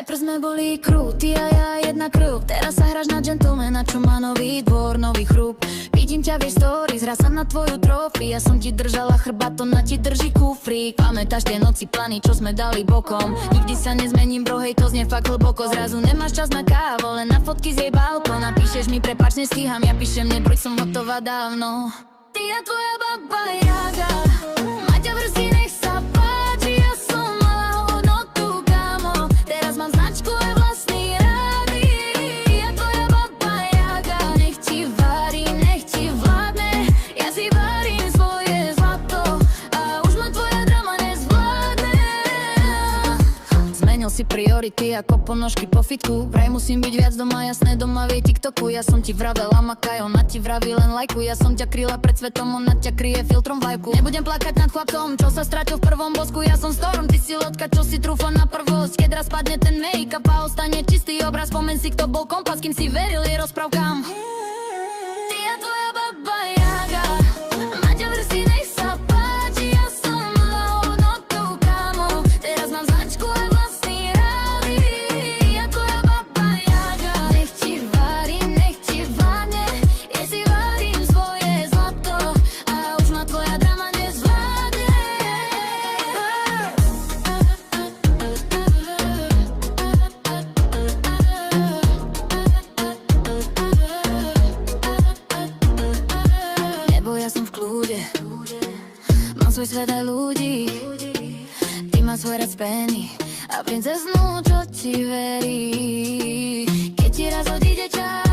Najprv sme boli krúti a ja jedna krv. Teraz sa hráš na gentlemana, čo má nový dvor, nový chrup. Vidím ťa v stories, hrá sa na tvoju trofy. Ja som ti držala chrbát, ona ti drží kufrík. Pamätáš tie noci, plány, čo sme dali bokom. Nikdy sa nezmením, bro, hej, to znie fakt hlboko. Zrazu nemáš čas na kávu, len na fotky z jej balkóna. Píšeš mi, prepáč, nestíham, ja píšem, neboj, som hotová dávno. Ty a tvoja baba Jaga, Maťa vrsi, nech sa páči. Ja som mala hodnotu, kámo. Teraz mám značku aj vlastný rády. Ty a tvoja baba Jaga, nech ti varí, nech ti vládne. Ja si varím svoje zlato a už ma tvoja drama nezvládne. Zmenil si priority ako ponožky po fitku. Vraj musím byť viac doma, jasné, doma vie TikToku. Ja som ti vravela makaj, ona ti vraví len lajku. Ja som ťa kryla pred svetom, ona ťa kryje filtrom vlajku. Nebudem plakať nad chlapcom, čo sa stratil v prvom bosku. Ja som Storm, ty si loďka, čo si trúfa na prvosť. Keď raz padne ten make-up a ostane čistý obraz, spomen si, kto bol kompas, kým si veril jej rozprávkam. Ty a tvoja baba Jaga, Maťa vrsi, nech sa páči. Ja som mala hodnotu, kámo. Teraz mám značku aj vlastný rády. Ty a tvoja baba Jaga, nech ti varí, nech ti vládne. Ja si varím svoje zlato a už ma tvoja drama nezvládne. Nebo ja som v kľude, mám svoj svet aj ľudí. Ty máš svoj rád speny a princeznu, čo ti verí. Keď ti raz odíde čas,